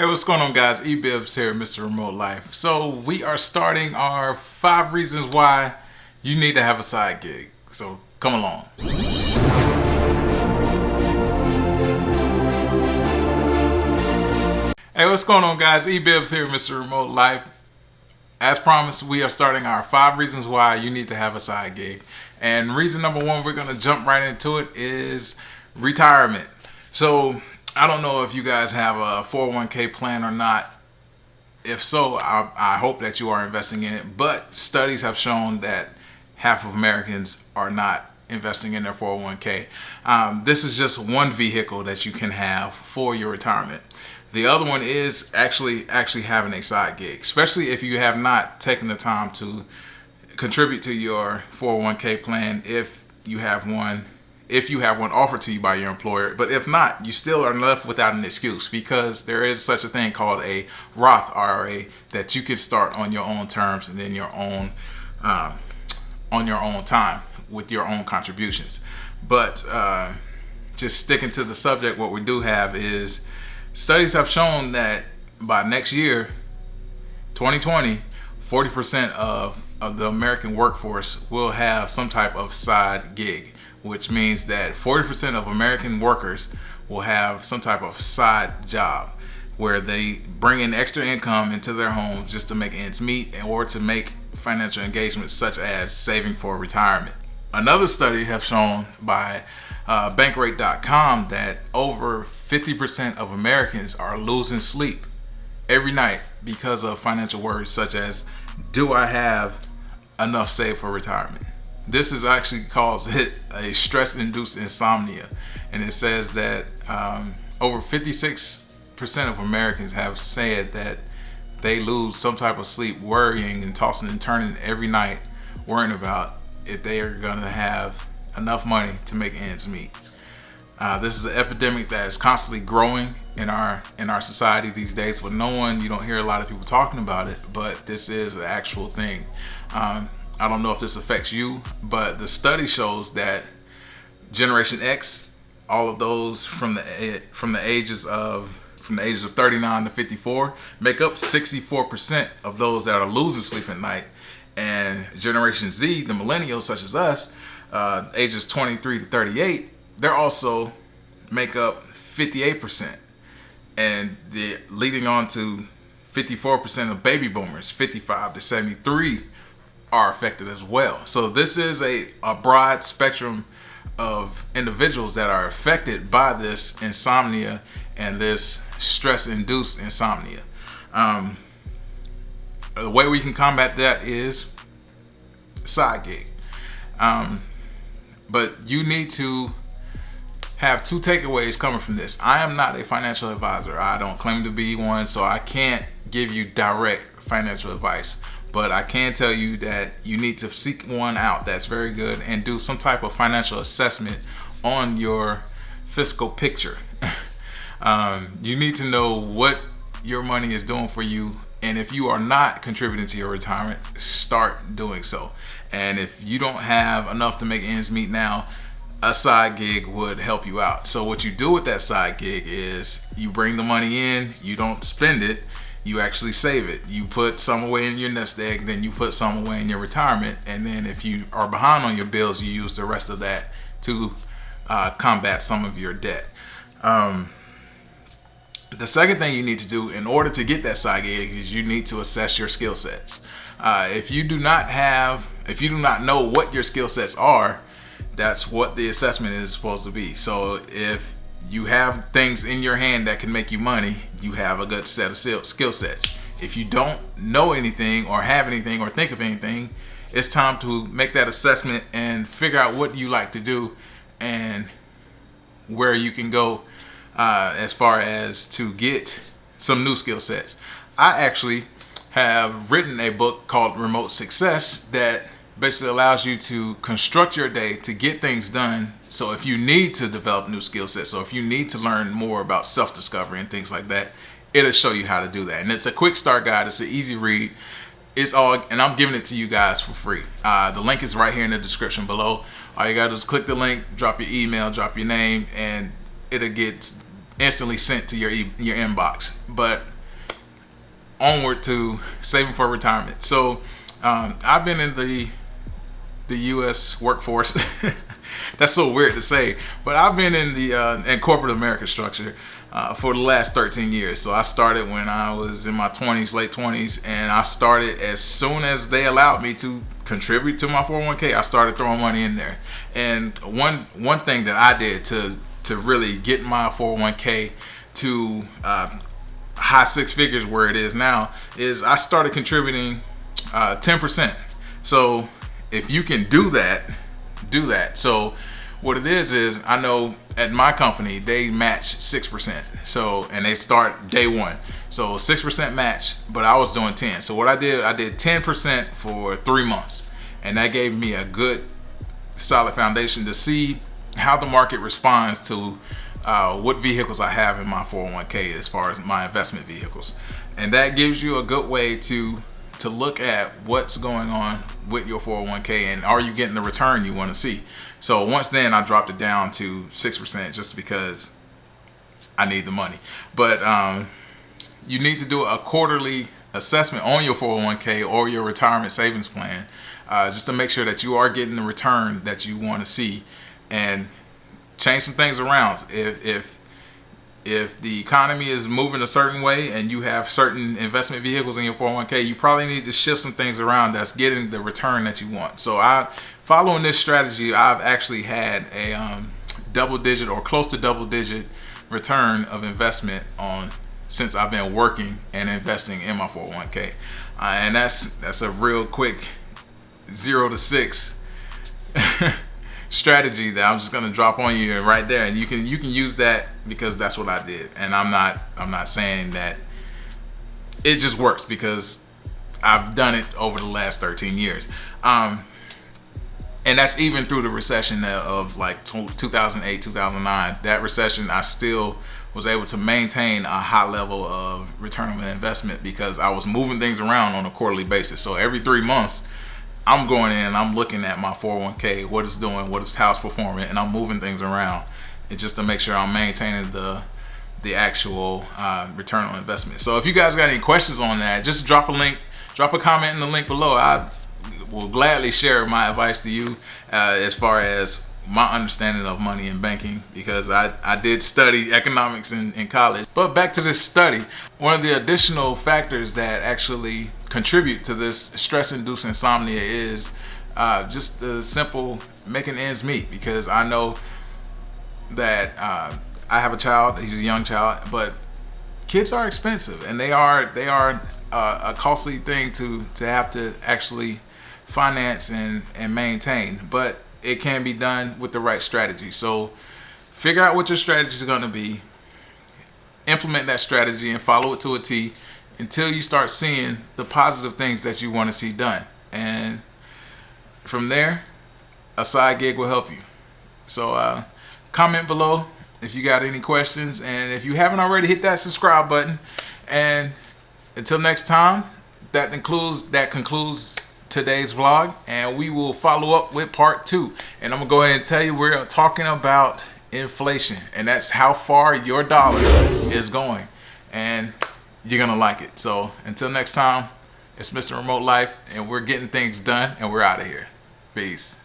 Hey, what's going on, guys? eBibs here, Mr. Remote Life. So we are starting our 5 reasons why you need to have a side gig. So come along. Hey, what's going on, guys? eBibs here, Mr. Remote Life. As promised, we are starting our 5 reasons why you need to have a side gig. And reason number 1, we're going to jump right into it, is retirement. So I don't know if you guys have a 401k plan or not. If so, I hope that you are investing in it. But studies have shown that half of Americans are not investing in their 401k. This is just one vehicle that you can have for your retirement. The other one is actually having a side gig, especially if you have not taken the time to contribute to your 401k plan. If you have one offered to you by your employer, but if not, you still are left without an excuse, because there is such a thing called a Roth IRA that you can start on your own terms and then on your own time with your own contributions. But just sticking to the subject, what we do have is studies have shown that by next year, 2020, 40% of the American workforce will have some type of side gig, which means that 40% of American workers will have some type of side job where they bring in extra income into their homes just to make ends meet or to make financial engagements such as saving for retirement. Another study has shown by bankrate.com that over 50% of Americans are losing sleep every night because of financial worries such as, do I have enough saved for retirement? This is actually calls it a stress-induced insomnia, and it says that over 56% of Americans have said that they lose some type of sleep worrying and tossing and turning every night, worrying about if they are going to have enough money to make ends meet. This is an epidemic that is constantly growing in our society these days, but you don't hear a lot of people talking about it, but this is an actual thing. I don't know if this affects you, but the study shows that Generation X, all of those from the ages of 39 to 54, make up 64% of those that are losing sleep at night. And Generation Z, the millennials such as us, ages 23 to 38, they're also make up 58%. And leading on to 54% of baby boomers, 55 to 73, are affected as well. So this is a broad spectrum of individuals that are affected by this insomnia and this stress-induced insomnia. The way we can combat that is side gig. But you need to have 2 takeaways coming from this. I am not a financial advisor. I don't claim to be one, so I can't give you direct financial advice. But I can tell you that you need to seek one out that's very good and do some type of financial assessment on your fiscal picture. You need to know what your money is doing for you, and if you are not contributing to your retirement, start doing so. And if you don't have enough to make ends meet now, a side gig would help you out. So what you do with that side gig is you bring the money in, you don't spend it, you actually save it. You put some away in your nest egg, then you put some away in your retirement, and then if you are behind on your bills, you use the rest of that to combat some of your debt. The second thing you need to do in order to get that side gig is you need to assess your skill sets. If you do not know what your skill sets are, that's what the assessment is supposed to be. So if you have things in your hand that can make you money, you have a good set of skill sets. If you don't know anything or have anything or think of anything, it's time to make that assessment and figure out what you like to do and where you can go as far as to get some new skill sets. I actually have written a book called Remote Success that basically allows you to construct your day to get things done. So if you need to develop new skill sets, so if you need to learn more about self-discovery and things like that, it'll show you how to do that. And it's a quick start guide. It's an easy read. It's all, and I'm giving it to you guys for free. The link is right here in the description below. All you gotta do is click the link, drop your email, drop your name, and it'll get instantly sent to your inbox. But onward to saving for retirement. So I've been in the U.S. workforce. That's so weird to say, but I've been in the in corporate America structure for the last 13 years. So I started when I was in my 20s, late 20s, and I started as soon as they allowed me to contribute to my 401k. I started throwing money in there. And one thing that I did to really get my 401k to high six figures where it is now is I started contributing 10%. So if you can do that, do that. So what it is I know at my company they match 6%. So, and they start day one. So 6% match, but I was doing 10. So what I did 10% for 3 months, and that gave me a good solid foundation to see how the market responds to what vehicles I have in my 401k as far as my investment vehicles. And that gives you a good way to look at what's going on with your 401k and are you getting the return you want to see. So once then I dropped it down to 6% just because I need the money. But you need to do a quarterly assessment on your 401k or your retirement savings plan just to make sure that you are getting the return that you want to see, and change some things around. If the economy is moving a certain way and you have certain investment vehicles in your 401k, you probably need to shift some things around that's getting the return that you want. So following this strategy, I've actually had a double digit or close to double digit return of investment since I've been working and investing in my 401k. And that's a real quick 0 to 6 strategy that I'm just gonna drop on you right there, and you can use that because that's what I did. And I'm not saying that it just works because I've done it over the last 13 years. And that's even through the recession of like 2008, 2009. That recession, I still was able to maintain a high level of return on investment because I was moving things around on a quarterly basis. So every 3 months, I'm going in and I'm looking at my 401k, what it's doing, how it's performing, and I'm moving things around, and just to make sure I'm maintaining the actual return on investment. So if you guys got any questions on that, just drop a comment in the link below. I will gladly share my advice to you as far as my understanding of money and banking, because I did study economics in college. But back to this study, one of the additional factors that actually contribute to this stress-induced insomnia is just the simple making ends meet. Because I know that I have a child, he's a young child, but kids are expensive, and they are a costly thing to have to actually finance and maintain. But it can be done with the right strategy. So figure out what your strategy is going to be, implement that strategy and follow it to a T until you start seeing the positive things that you want to see done. And from there, a side gig will help you. So comment below if you got any questions, and if you haven't already, hit that subscribe button. And until next time, that concludes today's vlog, and we will follow up with part 2. And I'm gonna go ahead and tell you, we're talking about inflation, and that's how far your dollar is going, and you're gonna like it. So until next time, it's Mr. Remote Life, and we're getting things done, and we're out of here. Peace.